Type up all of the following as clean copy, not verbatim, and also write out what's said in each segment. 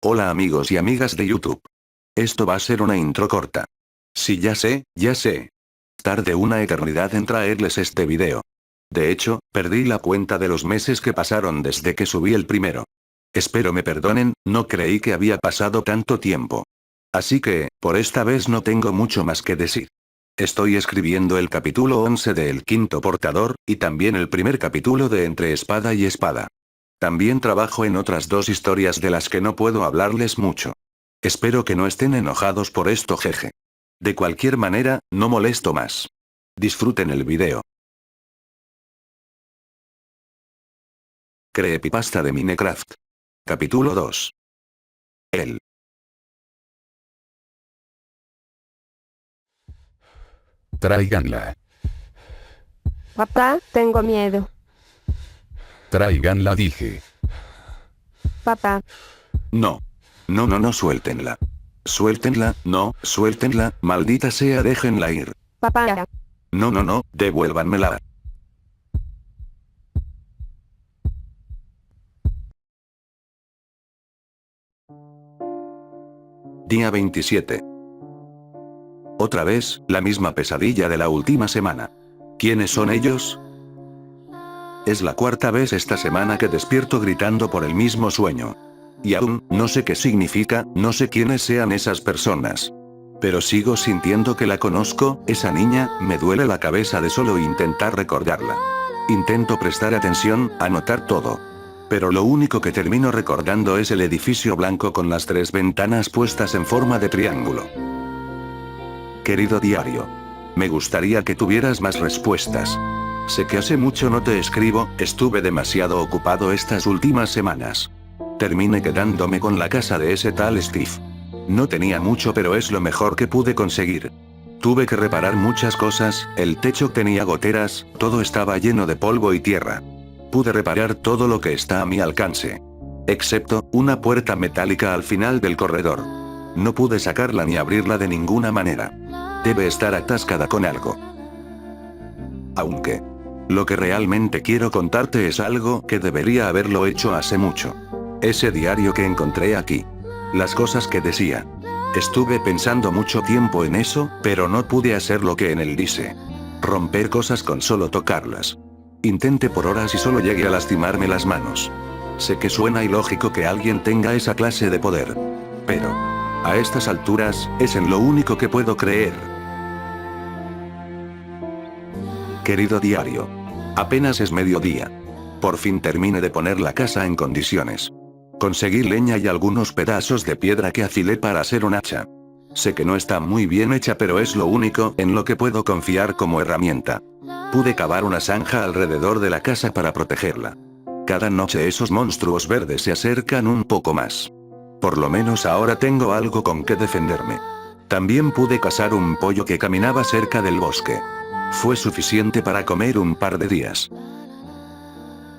Hola amigos y amigas de YouTube. Esto va a ser una intro corta. Sí, ya sé. Tardé una eternidad en traerles este video. De hecho, perdí la cuenta de los meses que pasaron desde que subí el primero. Espero me perdonen, no creí que había pasado tanto tiempo. Así que, por esta vez no tengo mucho más que decir. Estoy escribiendo el capítulo 11 de El Quinto Portador, y también el primer capítulo de Entre Espada y Espada. También trabajo en otras dos historias de las que no puedo hablarles mucho. Espero que no estén enojados por esto, jeje. De cualquier manera, no molesto más. Disfruten el video. Creepypasta de Minecraft. Capítulo 2. El. Tráiganla. Papá, tengo miedo. Tráiganla, dije. Papá, No. No, suéltenla. Suéltenla, no, suéltenla, maldita sea, déjenla ir. papá, No, devuélvanmela. Día 27. Otra vez, la misma pesadilla de la última semana. ¿Quiénes son ellos? Es la cuarta vez esta semana que despierto gritando por el mismo sueño. Y aún, no sé qué significa, no sé quiénes sean esas personas. Pero sigo sintiendo que la conozco, esa niña, me duele la cabeza de solo intentar recordarla. Intento prestar atención, anotar todo. Pero lo único que termino recordando es el edificio blanco con las 3 ventanas puestas en forma de triángulo. Querido diario. Me gustaría que tuvieras más respuestas. Sé que hace mucho no te escribo, estuve demasiado ocupado estas últimas semanas. Terminé quedándome con la casa de ese tal Steve. No tenía mucho, pero es lo mejor que pude conseguir. Tuve que reparar muchas cosas, el techo tenía goteras, todo estaba lleno de polvo y tierra. Pude reparar todo lo que está a mi alcance. Excepto, una puerta metálica al final del corredor. No pude sacarla ni abrirla de ninguna manera. Debe estar atascada con algo. Aunque, lo que realmente quiero contarte es algo que debería haberlo hecho hace mucho. Ese diario que encontré aquí. Las cosas que decía. Estuve pensando mucho tiempo en eso, pero no pude hacer lo que en él dice. Romper cosas con solo tocarlas. Intenté por horas y solo llegué a lastimarme las manos. Sé que suena ilógico que alguien tenga esa clase de poder. Pero, a estas alturas, es en lo único que puedo creer. Querido diario. Apenas es mediodía. Por fin terminé de poner la casa en condiciones. Conseguí leña y algunos pedazos de piedra que afilé para hacer un hacha. Sé que no está muy bien hecha, pero es lo único en lo que puedo confiar como herramienta. Pude cavar una zanja alrededor de la casa para protegerla. Cada noche esos monstruos verdes se acercan un poco más. Por lo menos ahora tengo algo con que defenderme. También pude cazar un pollo que caminaba cerca del bosque. Fue suficiente para comer un par de días.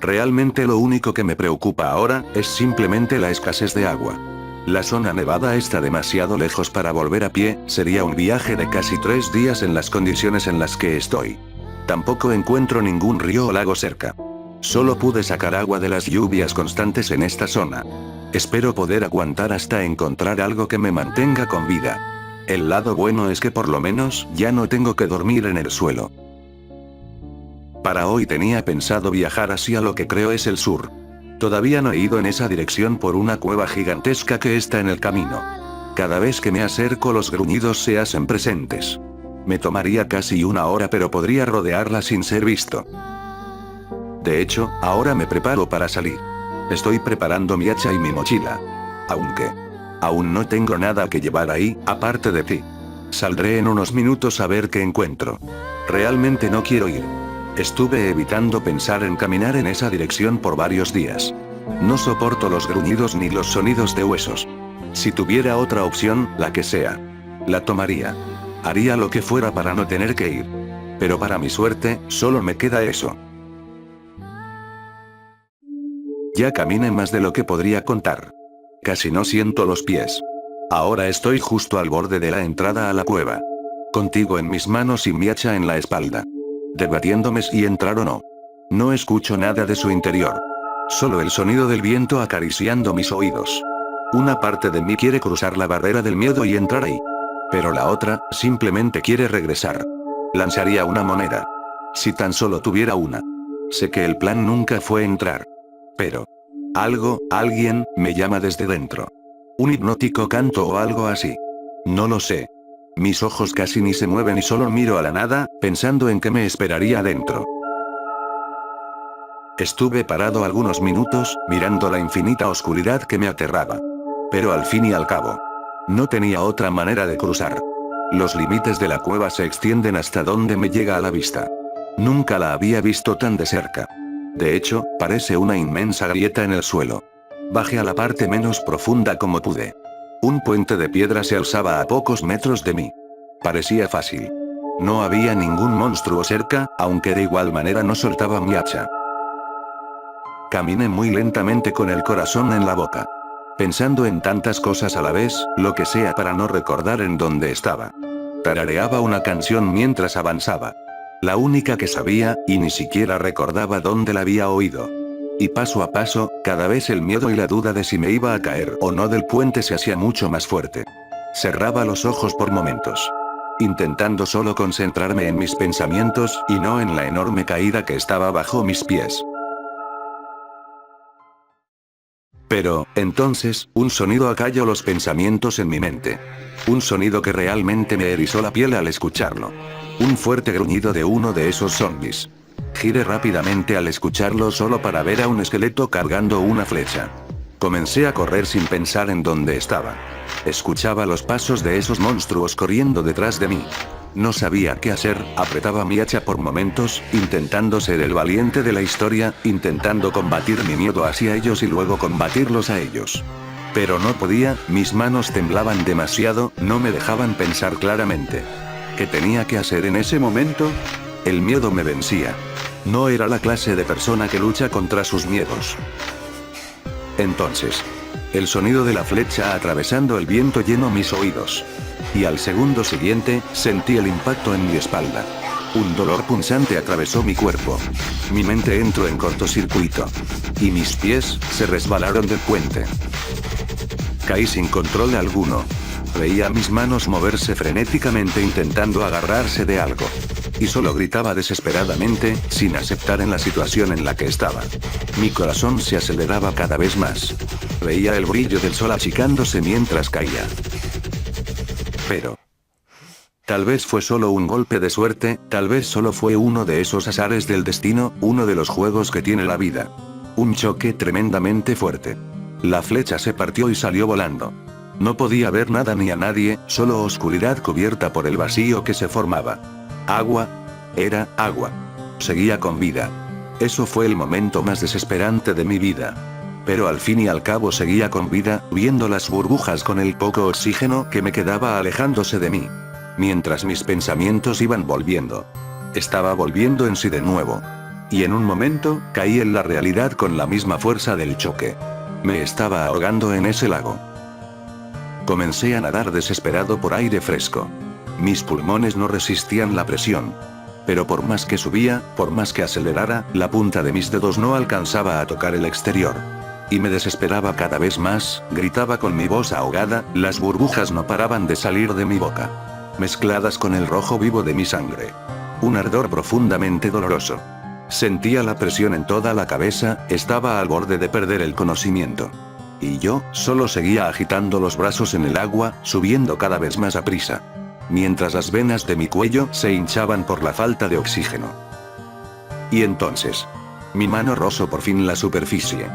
Realmente lo único que me preocupa ahora es simplemente la escasez de agua. La zona nevada está demasiado lejos para volver a pie, sería un viaje de casi 3 días en las condiciones en las que estoy. Tampoco encuentro ningún río o lago cerca. Solo pude sacar agua de las lluvias constantes en esta zona. Espero poder aguantar hasta encontrar algo que me mantenga con vida. El lado bueno es que por lo menos ya no tengo que dormir en el suelo. Para hoy tenía pensado viajar hacia lo que creo es el sur. Todavía no he ido en esa dirección por una cueva gigantesca que está en el camino. Cada vez que me acerco los gruñidos se hacen presentes. Me tomaría casi 1 hora, pero podría rodearla sin ser visto. De hecho, ahora me preparo para salir. Estoy preparando mi hacha y mi mochila. Aunque aún no tengo nada que llevar ahí, aparte de ti. Saldré en unos minutos a ver qué encuentro. Realmente no quiero ir. Estuve evitando pensar en caminar en esa dirección por varios días. No soporto los gruñidos ni los sonidos de huesos. Si tuviera otra opción, la que sea, la tomaría. Haría lo que fuera para no tener que ir. Pero para mi suerte, solo me queda eso. Ya caminé más de lo que podría contar. Casi no siento los pies. Ahora estoy justo al borde de la entrada a la cueva. Contigo en mis manos y mi hacha en la espalda. Debatiéndome si entrar o no. No escucho nada de su interior. Solo el sonido del viento acariciando mis oídos. Una parte de mí quiere cruzar la barrera del miedo y entrar ahí. Pero la otra, simplemente quiere regresar. Lanzaría una moneda. Si tan solo tuviera una. Sé que el plan nunca fue entrar. Pero alguien, me llama desde dentro. Un hipnótico canto o algo así. No lo sé. Mis ojos casi ni se mueven y solo miro a la nada, pensando en qué me esperaría adentro. Estuve parado algunos minutos, mirando la infinita oscuridad que me aterraba. Pero al fin y al cabo, no tenía otra manera de cruzar. Los límites de la cueva se extienden hasta donde me llega a la vista. Nunca la había visto tan de cerca. De hecho, parece una inmensa grieta en el suelo. Bajé a la parte menos profunda como pude. Un puente de piedra se alzaba a pocos metros de mí. Parecía fácil. No había ningún monstruo cerca, aunque de igual manera no soltaba mi hacha. Caminé muy lentamente con el corazón en la boca. Pensando en tantas cosas a la vez, lo que sea para no recordar en dónde estaba. Tarareaba una canción mientras avanzaba. La única que sabía, y ni siquiera recordaba dónde la había oído. Y paso a paso, cada vez el miedo y la duda de si me iba a caer o no del puente se hacía mucho más fuerte. Cerraba los ojos por momentos. Intentando solo concentrarme en mis pensamientos y no en la enorme caída que estaba bajo mis pies. Pero, entonces, un sonido acalló los pensamientos en mi mente. Un sonido que realmente me erizó la piel al escucharlo. Un fuerte gruñido de uno de esos zombies. Giré rápidamente al escucharlo solo para ver a un esqueleto cargando una flecha. Comencé a correr sin pensar en dónde estaba. Escuchaba los pasos de esos monstruos corriendo detrás de mí. No sabía qué hacer, apretaba mi hacha por momentos, intentando ser el valiente de la historia, intentando combatir mi miedo hacia ellos y luego combatirlos a ellos. Pero no podía, mis manos temblaban demasiado, no me dejaban pensar claramente. ¿Qué tenía que hacer en ese momento? El miedo me vencía. No era la clase de persona que lucha contra sus miedos. Entonces, el sonido de la flecha atravesando el viento llenó mis oídos. Y al segundo siguiente, sentí el impacto en mi espalda. Un dolor punzante atravesó mi cuerpo. Mi mente entró en cortocircuito. Y mis pies se resbalaron del puente. Caí sin control alguno. Veía mis manos moverse frenéticamente intentando agarrarse de algo. Y solo gritaba desesperadamente, sin aceptar en la situación en la que estaba. Mi corazón se aceleraba cada vez más. Veía el brillo del sol achicándose mientras caía. Pero tal vez fue solo un golpe de suerte, tal vez solo fue uno de esos azares del destino, uno de los juegos que tiene la vida. Un choque tremendamente fuerte. La flecha se partió y salió volando. No podía ver nada ni a nadie, solo oscuridad cubierta por el vacío que se formaba. Agua. Era agua. Seguía con vida. Eso fue el momento más desesperante de mi vida. Pero al fin y al cabo seguía con vida, viendo las burbujas con el poco oxígeno que me quedaba alejándose de mí. Mientras mis pensamientos iban volviendo. Estaba volviendo en sí de nuevo. Y en un momento, caí en la realidad con la misma fuerza del choque. Me estaba ahogando en ese lago. Comencé a nadar desesperado por aire fresco. Mis pulmones no resistían la presión. Pero por más que subía, por más que acelerara, la punta de mis dedos no alcanzaba a tocar el exterior. Y me desesperaba cada vez más, gritaba con mi voz ahogada, las burbujas no paraban de salir de mi boca. Mezcladas con el rojo vivo de mi sangre. Un ardor profundamente doloroso. Sentía la presión en toda la cabeza, estaba al borde de perder el conocimiento. Y yo, solo seguía agitando los brazos en el agua, subiendo cada vez más a prisa. Mientras las venas de mi cuello se hinchaban por la falta de oxígeno. Y entonces, mi mano rozó por fin la superficie.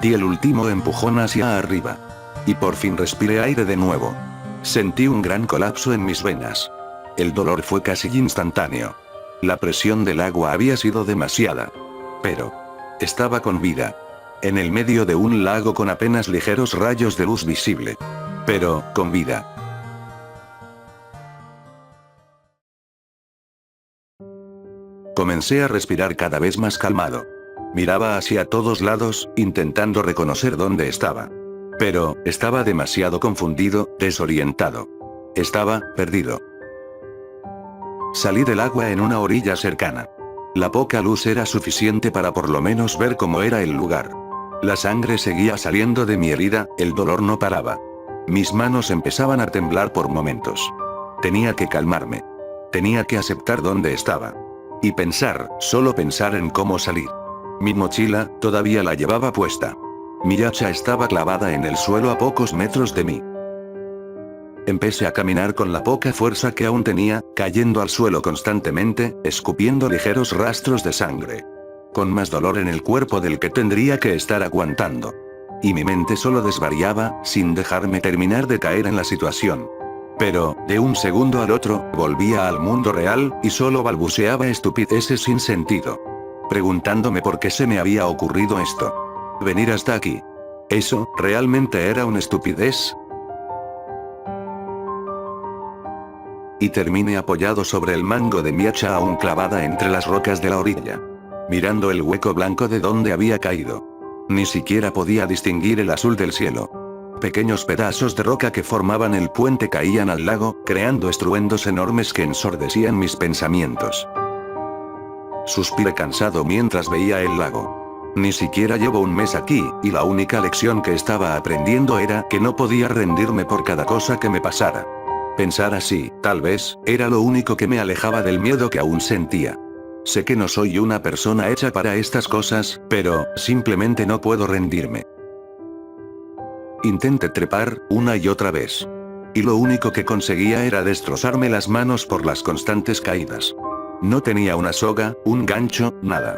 Di el último empujón hacia arriba. Y por fin respiré aire de nuevo. Sentí un gran colapso en mis venas. El dolor fue casi instantáneo. La presión del agua había sido demasiada. Pero estaba con vida. En el medio de un lago con apenas ligeros rayos de luz visible. Pero, con vida. Comencé a respirar cada vez más calmado. Miraba hacia todos lados, intentando reconocer dónde estaba. Pero, estaba demasiado confundido, desorientado. Estaba perdido. Salí del agua en una orilla cercana. La poca luz era suficiente para por lo menos ver cómo era el lugar. La sangre seguía saliendo de mi herida, el dolor no paraba. Mis manos empezaban a temblar por momentos. Tenía que calmarme. Tenía que aceptar dónde estaba. Y pensar, solo pensar en cómo salir. Mi mochila, todavía la llevaba puesta. Mi hacha estaba clavada en el suelo a pocos metros de mí. Empecé a caminar con la poca fuerza que aún tenía, cayendo al suelo constantemente, escupiendo ligeros rastros de sangre. Con más dolor en el cuerpo del que tendría que estar aguantando. Y mi mente solo desvariaba, sin dejarme terminar de caer en la situación. Pero, de un segundo al otro, volvía al mundo real, y solo balbuceaba estupideces sin sentido. Preguntándome por qué se me había ocurrido esto. Venir hasta aquí. ¿Eso, realmente era una estupidez? Y terminé apoyado sobre el mango de mi hacha aún clavada entre las rocas de la orilla. Mirando el hueco blanco de donde había caído. Ni siquiera podía distinguir el azul del cielo. Pequeños pedazos de roca que formaban el puente caían al lago, creando estruendos enormes que ensordecían mis pensamientos. Suspiré cansado mientras veía el lago. Ni siquiera llevo un mes aquí, y la única lección que estaba aprendiendo era que no podía rendirme por cada cosa que me pasara. Pensar así, tal vez, era lo único que me alejaba del miedo que aún sentía. Sé que no soy una persona hecha para estas cosas, pero, simplemente no puedo rendirme. Intenté trepar, una y otra vez. Y lo único que conseguía era destrozarme las manos por las constantes caídas. No tenía una soga, un gancho, nada.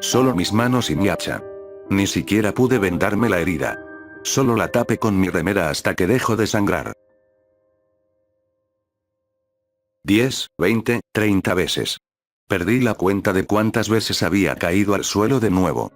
Solo mis manos y mi hacha. Ni siquiera pude vendarme la herida. Solo la tapé con mi remera hasta que dejó de sangrar. 10, 20, 30 veces. Perdí la cuenta de cuántas veces había caído al suelo de nuevo.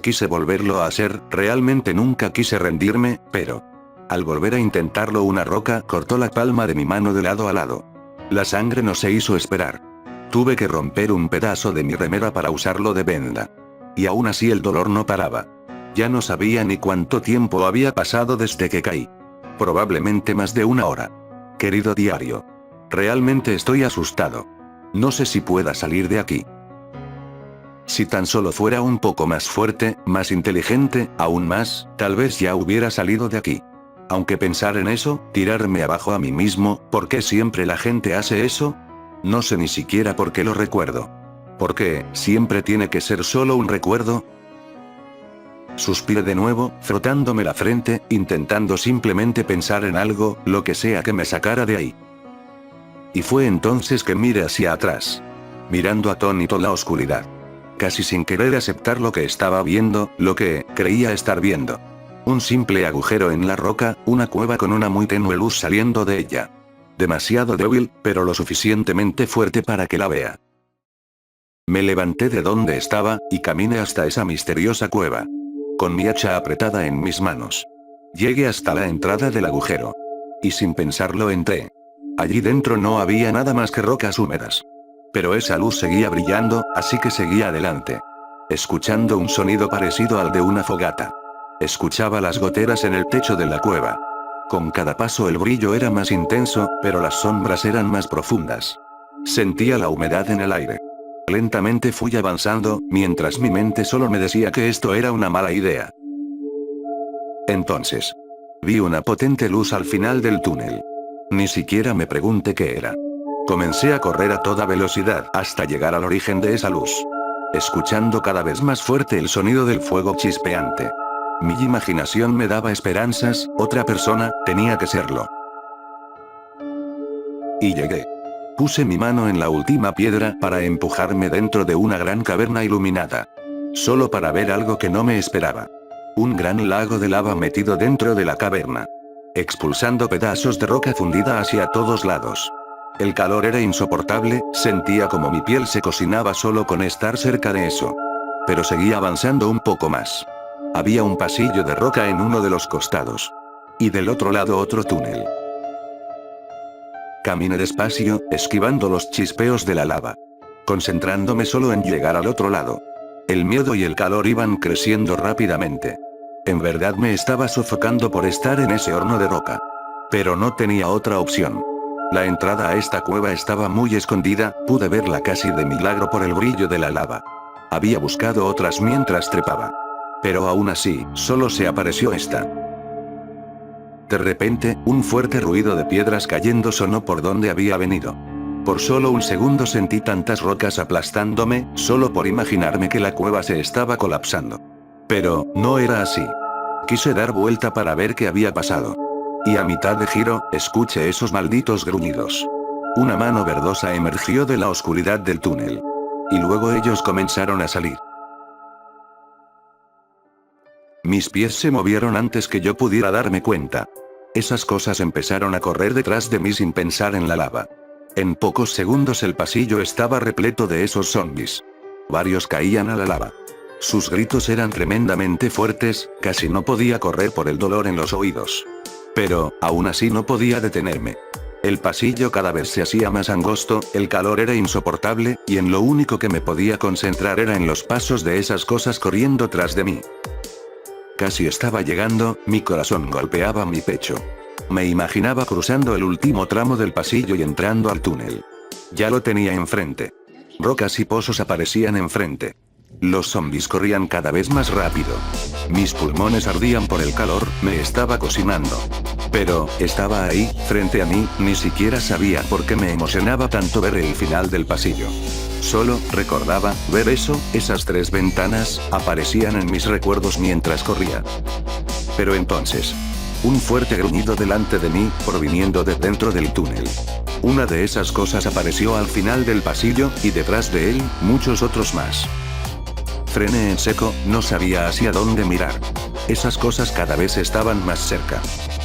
Quise volverlo a hacer, realmente nunca quise rendirme, pero... Al volver a intentarlo una roca cortó la palma de mi mano de lado a lado. La sangre no se hizo esperar. Tuve que romper un pedazo de mi remera para usarlo de venda. Y aún así el dolor no paraba. Ya no sabía ni cuánto tiempo había pasado desde que caí. Probablemente más de una hora. Querido diario. Realmente estoy asustado. No sé si pueda salir de aquí. Si tan solo fuera un poco más fuerte, más inteligente, aún más, tal vez ya hubiera salido de aquí. Aunque pensar en eso, tirarme abajo a mí mismo, ¿por qué siempre la gente hace eso? No sé ni siquiera por qué lo recuerdo. ¿Por qué siempre tiene que ser solo un recuerdo? Suspiré de nuevo, frotándome la frente, intentando simplemente pensar en algo, lo que sea que me sacara de ahí. Y fue entonces que miré hacia atrás. Mirando atónito la oscuridad. Casi sin querer aceptar lo que estaba viendo, lo que creía estar viendo. Un simple agujero en la roca, una cueva con una muy tenue luz saliendo de ella. Demasiado débil, pero lo suficientemente fuerte para que la vea. Me levanté de donde estaba, y caminé hasta esa misteriosa cueva. Con mi hacha apretada en mis manos. Llegué hasta la entrada del agujero. Y sin pensarlo entré. Allí dentro no había nada más que rocas húmedas. Pero esa luz seguía brillando, así que seguí adelante. Escuchando un sonido parecido al de una fogata. Escuchaba las goteras en el techo de la cueva. Con cada paso el brillo era más intenso, pero las sombras eran más profundas. Sentía la humedad en el aire. Lentamente fui avanzando, mientras mi mente solo me decía que esto era una mala idea. Entonces, vi una potente luz al final del túnel. Ni siquiera me pregunté qué era. Comencé a correr a toda velocidad hasta llegar al origen de esa luz. Escuchando cada vez más fuerte el sonido del fuego chispeante. Mi imaginación me daba esperanzas, otra persona, tenía que serlo. Y llegué. Puse mi mano en la última piedra para empujarme dentro de una gran caverna iluminada. Solo para ver algo que no me esperaba. Un gran lago de lava metido dentro de la caverna. Expulsando pedazos de roca fundida hacia todos lados. El calor era insoportable, sentía como mi piel se cocinaba solo con estar cerca de eso. Pero seguía avanzando un poco más. Había un pasillo de roca en uno de los costados. Y del otro lado otro túnel. Caminé despacio, esquivando los chispeos de la lava. Concentrándome solo en llegar al otro lado. El miedo y el calor iban creciendo rápidamente. En verdad me estaba sofocando por estar en ese horno de roca. Pero no tenía otra opción. La entrada a esta cueva estaba muy escondida, pude verla casi de milagro por el brillo de la lava. Había buscado otras mientras trepaba. Pero aún así, solo se apareció esta. De repente, un fuerte ruido de piedras cayendo sonó por donde había venido. Por solo un segundo sentí tantas rocas aplastándome, solo por imaginarme que la cueva se estaba colapsando. Pero, no era así. Quise dar vuelta para ver qué había pasado. Y a mitad de giro, escuché esos malditos gruñidos. Una mano verdosa emergió de la oscuridad del túnel. Y luego ellos comenzaron a salir. Mis pies se movieron antes que yo pudiera darme cuenta. Esas cosas empezaron a correr detrás de mí sin pensar en la lava. En pocos segundos el pasillo estaba repleto de esos zombies. Varios caían a la lava. Sus gritos eran tremendamente fuertes, casi no podía correr por el dolor en los oídos. Pero, aún así no podía detenerme. El pasillo cada vez se hacía más angosto, el calor era insoportable, y en lo único que me podía concentrar era en los pasos de esas cosas corriendo tras de mí. Casi estaba llegando, mi corazón golpeaba mi pecho. Me imaginaba cruzando el último tramo del pasillo y entrando al túnel. Ya lo tenía enfrente. Rocas y pozos aparecían enfrente. Los zombies corrían cada vez más rápido. Mis pulmones ardían por el calor, me estaba cocinando. Pero, estaba ahí, frente a mí, ni siquiera sabía por qué me emocionaba tanto ver el final del pasillo. Solo, recordaba, ver eso, esas 3 ventanas, aparecían en mis recuerdos mientras corría. Pero entonces, un fuerte gruñido delante de mí, proviniendo de dentro del túnel. Una de esas cosas apareció al final del pasillo, y detrás de él, muchos otros más. Frené en seco, no sabía hacia dónde mirar. Esas cosas cada vez estaban más cerca.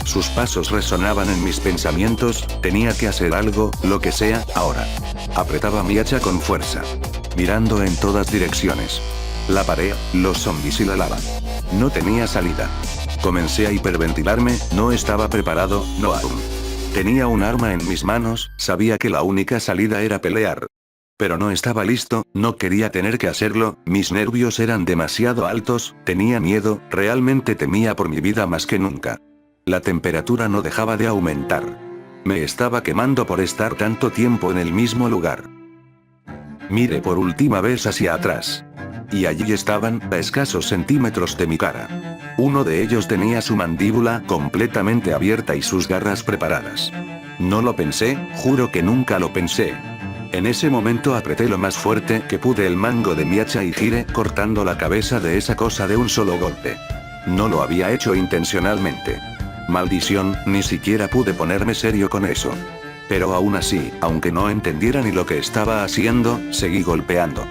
Sus pasos resonaban en mis pensamientos, tenía que hacer algo, lo que sea, ahora. Apretaba mi hacha con fuerza. Mirando en todas direcciones. La pared, los zombies y la lava. No tenía salida. Comencé a hiperventilarme, no estaba preparado, no aún. Tenía un arma en mis manos, sabía que la única salida era pelear. Pero no estaba listo, no quería tener que hacerlo, mis nervios eran demasiado altos, tenía miedo, realmente temía por mi vida más que nunca. La temperatura no dejaba de aumentar. Me estaba quemando por estar tanto tiempo en el mismo lugar. Miré por última vez hacia atrás. Y allí estaban, a escasos centímetros de mi cara. Uno de ellos tenía su mandíbula completamente abierta y sus garras preparadas. No lo pensé, juro que nunca lo pensé. En ese momento apreté lo más fuerte que pude el mango de mi hacha y giré, cortando la cabeza de esa cosa de un solo golpe. No lo había hecho intencionalmente. Maldición, ni siquiera pude ponerme serio con eso. Pero aún así, aunque no entendiera ni lo que estaba haciendo, seguí golpeando.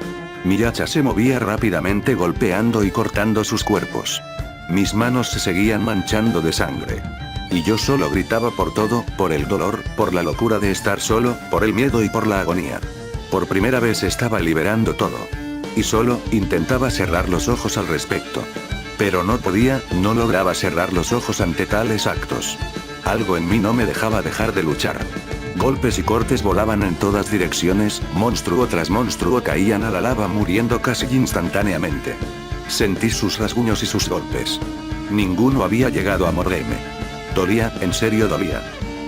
Mi hacha se movía rápidamente golpeando y cortando sus cuerpos. Mis manos se seguían manchando de sangre. Y yo solo gritaba por todo, por el dolor, por la locura de estar solo, por el miedo y por la agonía. Por primera vez estaba liberando todo. Y solo, intentaba cerrar los ojos al respecto. Pero no podía, no lograba cerrar los ojos ante tales actos. Algo en mí no me dejaba dejar de luchar. Golpes y cortes volaban en todas direcciones, monstruo tras monstruo caían a la lava muriendo casi instantáneamente. Sentí sus rasguños y sus golpes. Ninguno había llegado a morderme. Dolía, en serio dolía.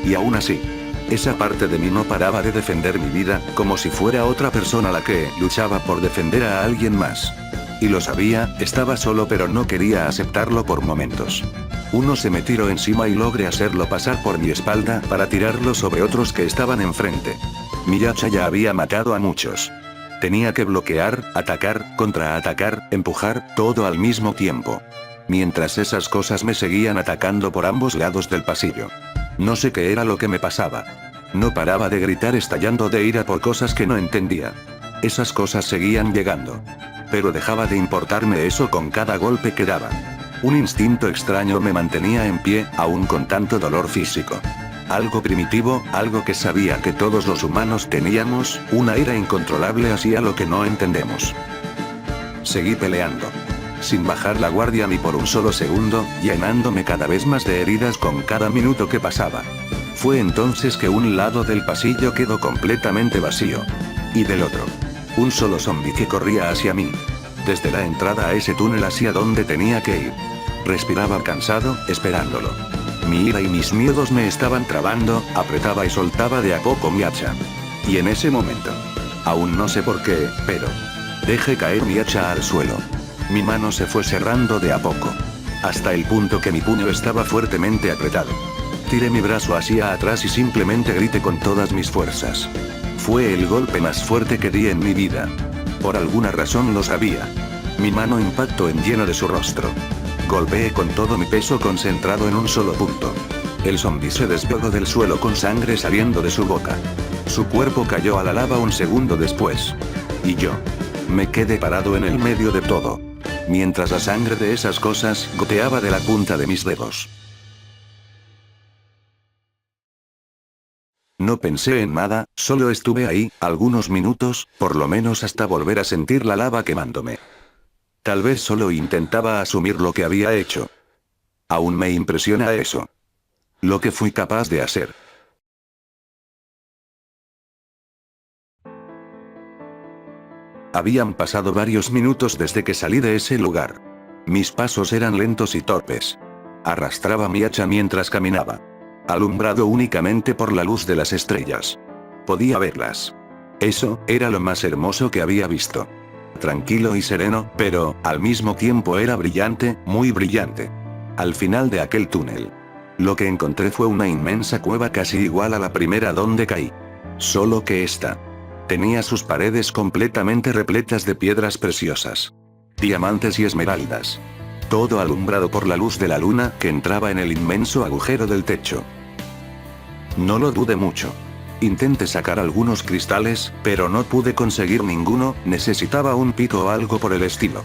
Y aún así, esa parte de mí no paraba de defender mi vida, como si fuera otra persona la que luchaba por defender a alguien más. Y lo sabía, estaba solo pero no quería aceptarlo por momentos. Uno se me tiró encima y logré hacerlo pasar por mi espalda para tirarlo sobre otros que estaban enfrente. Mi hacha ya había matado a muchos. Tenía que bloquear, atacar, contraatacar, empujar, todo al mismo tiempo. Mientras esas cosas me seguían atacando por ambos lados del pasillo. No sé qué era lo que me pasaba. No paraba de gritar estallando de ira por cosas que no entendía. Esas cosas seguían llegando. Pero dejaba de importarme eso con cada golpe que daba. Un instinto extraño me mantenía en pie, aún con tanto dolor físico. Algo primitivo, algo que sabía que todos los humanos teníamos, una ira incontrolable hacia lo que no entendemos. Seguí peleando. Sin bajar la guardia ni por un solo segundo, llenándome cada vez más de heridas con cada minuto que pasaba. Fue entonces que un lado del pasillo quedó completamente vacío. Y del otro. Un solo zombi que corría hacia mí. Desde la entrada a ese túnel hacia donde tenía que ir. Respiraba cansado, esperándolo. Mi ira y mis miedos me estaban trabando, apretaba y soltaba de a poco mi hacha. Y en ese momento. Aún no sé por qué, pero... dejé caer mi hacha al suelo. Mi mano se fue cerrando de a poco, hasta el punto que mi puño estaba fuertemente apretado. Tiré mi brazo hacia atrás y simplemente grité con todas mis fuerzas. Fue el golpe más fuerte que di en mi vida. Por alguna razón lo sabía. Mi mano impactó en lleno de su rostro. Golpeé con todo mi peso concentrado en un solo punto. El zombi se desplomó del suelo con sangre saliendo de su boca. Su cuerpo cayó a la lava un segundo después. Y yo me quedé parado en el medio de todo, mientras la sangre de esas cosas goteaba de la punta de mis dedos. No pensé en nada, solo estuve ahí, algunos minutos, por lo menos hasta volver a sentir la lava quemándome. Tal vez solo intentaba asumir lo que había hecho. Aún me impresiona eso. Lo que fui capaz de hacer. Habían pasado varios minutos desde que salí de ese lugar. Mis pasos eran lentos y torpes. Arrastraba mi hacha mientras caminaba, alumbrado únicamente por la luz de las estrellas. Podía verlas. Eso era lo más hermoso que había visto. Tranquilo y sereno, pero, al mismo tiempo era brillante, muy brillante. Al final de aquel túnel, lo que encontré fue una inmensa cueva casi igual a la primera donde caí. Solo que esta tenía sus paredes completamente repletas de piedras preciosas, diamantes y esmeraldas. Todo alumbrado por la luz de la luna que entraba en el inmenso agujero del techo. No lo dudé mucho. Intenté sacar algunos cristales, pero no pude conseguir ninguno, necesitaba un pico o algo por el estilo.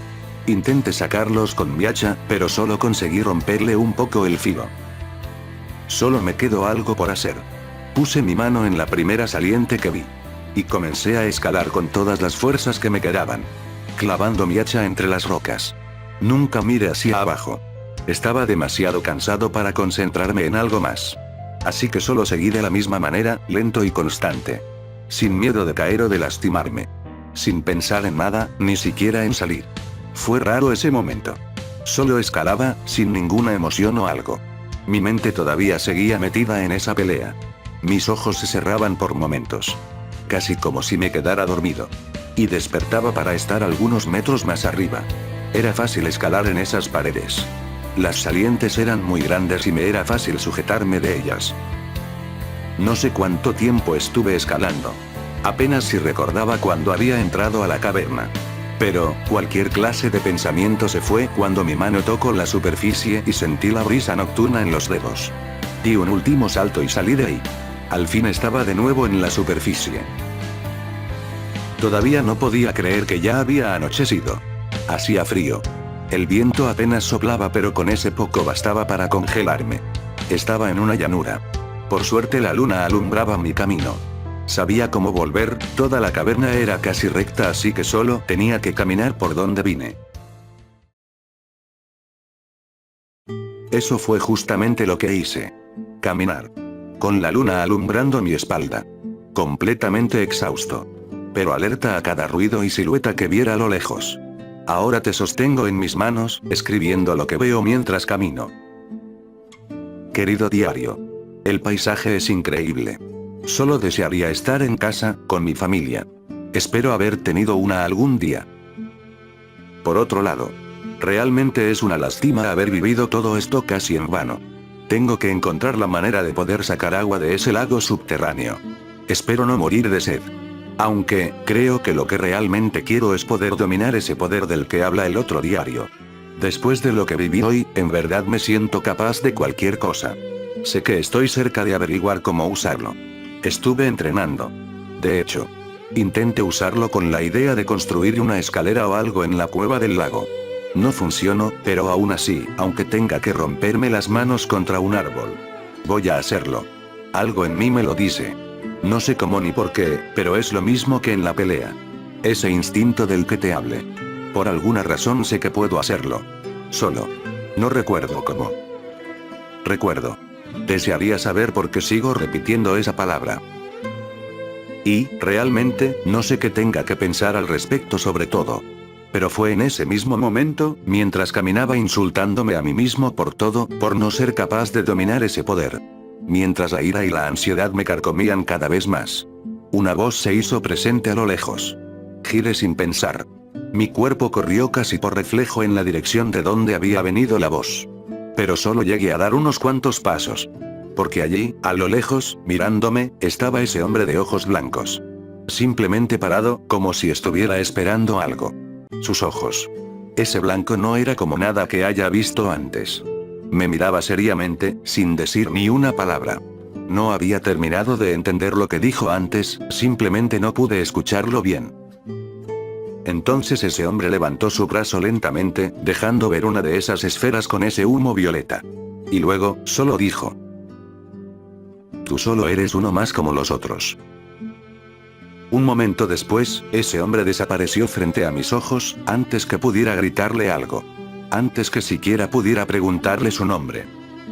Intenté sacarlos con mi hacha, pero solo conseguí romperle un poco el filo. Solo me quedó algo por hacer. Puse mi mano en la primera saliente que vi. Y comencé a escalar con todas las fuerzas que me quedaban, clavando mi hacha entre las rocas. Nunca miré hacia abajo. Estaba demasiado cansado para concentrarme en algo más. Así que solo seguí de la misma manera, lento y constante. Sin miedo de caer o de lastimarme. Sin pensar en nada, ni siquiera en salir. Fue raro ese momento. Solo escalaba, sin ninguna emoción o algo. Mi mente todavía seguía metida en esa pelea. Mis ojos se cerraban por momentos. Casi como si me quedara dormido. Y despertaba para estar algunos metros más arriba. Era fácil escalar en esas paredes. Las salientes eran muy grandes y me era fácil sujetarme de ellas. No sé cuánto tiempo estuve escalando. Apenas si recordaba cuando había entrado a la caverna. Pero, cualquier clase de pensamiento se fue cuando mi mano tocó la superficie y sentí la brisa nocturna en los dedos. Di un último salto y salí de ahí. Al fin estaba de nuevo en la superficie. Todavía no podía creer que ya había anochecido. Hacía frío. El viento apenas soplaba, pero con ese poco bastaba para congelarme. Estaba en una llanura. Por suerte la luna alumbraba mi camino. Sabía cómo volver, toda la caverna era casi recta, así que solo tenía que caminar por donde vine. Eso fue justamente lo que hice. Caminar. Con la luna alumbrando mi espalda. Completamente exhausto. Pero alerta a cada ruido y silueta que viera a lo lejos. Ahora te sostengo en mis manos, escribiendo lo que veo mientras camino. Querido diario. El paisaje es increíble. Solo desearía estar en casa, con mi familia. Espero haber tenido una algún día. Por otro lado, realmente es una lástima haber vivido todo esto casi en vano. Tengo que encontrar la manera de poder sacar agua de ese lago subterráneo. Espero no morir de sed. Aunque, creo que lo que realmente quiero es poder dominar ese poder del que habla el otro diario. Después de lo que viví hoy, en verdad me siento capaz de cualquier cosa. Sé que estoy cerca de averiguar cómo usarlo. Estuve entrenando. De hecho, intenté usarlo con la idea de construir una escalera o algo en la cueva del lago. No funcionó, pero aún así, aunque tenga que romperme las manos contra un árbol, voy a hacerlo. Algo en mí me lo dice. No sé cómo ni por qué, pero es lo mismo que en la pelea. Ese instinto del que te hablé. Por alguna razón sé que puedo hacerlo. Solo no recuerdo cómo. Recuerdo. Desearía saber por qué sigo repitiendo esa palabra. Y, realmente, no sé qué tenga que pensar al respecto sobre todo. Pero fue en ese mismo momento, mientras caminaba insultándome a mí mismo por todo, por no ser capaz de dominar ese poder. Mientras la ira y la ansiedad me carcomían cada vez más. Una voz se hizo presente a lo lejos. Giré sin pensar. Mi cuerpo corrió casi por reflejo en la dirección de donde había venido la voz. Pero solo llegué a dar unos cuantos pasos. Porque allí, a lo lejos, mirándome, estaba ese hombre de ojos blancos. Simplemente parado, como si estuviera esperando algo. Sus ojos. Ese blanco no era como nada que haya visto antes. Me miraba seriamente, sin decir ni una palabra. No había terminado de entender lo que dijo antes, simplemente no pude escucharlo bien. Entonces ese hombre levantó su brazo lentamente, dejando ver una de esas esferas con ese humo violeta. Y luego, solo dijo: tú solo eres uno más como los otros. Un momento después, ese hombre desapareció frente a mis ojos, antes que pudiera gritarle algo. Antes que siquiera pudiera preguntarle su nombre.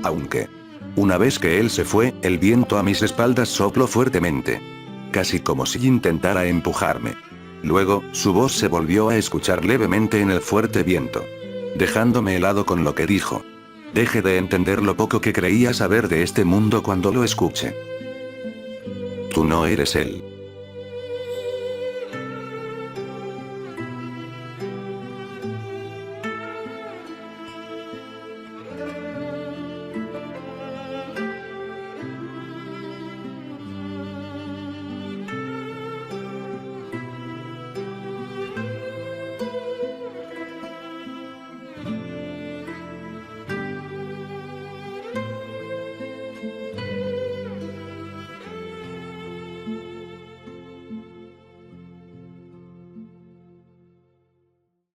Aunque, una vez que él se fue, el viento a mis espaldas sopló fuertemente. Casi como si intentara empujarme. Luego, su voz se volvió a escuchar levemente en el fuerte viento. Dejándome helado con lo que dijo. Deje de entender lo poco que creía saber de este mundo cuando lo escuche. Tú no eres él.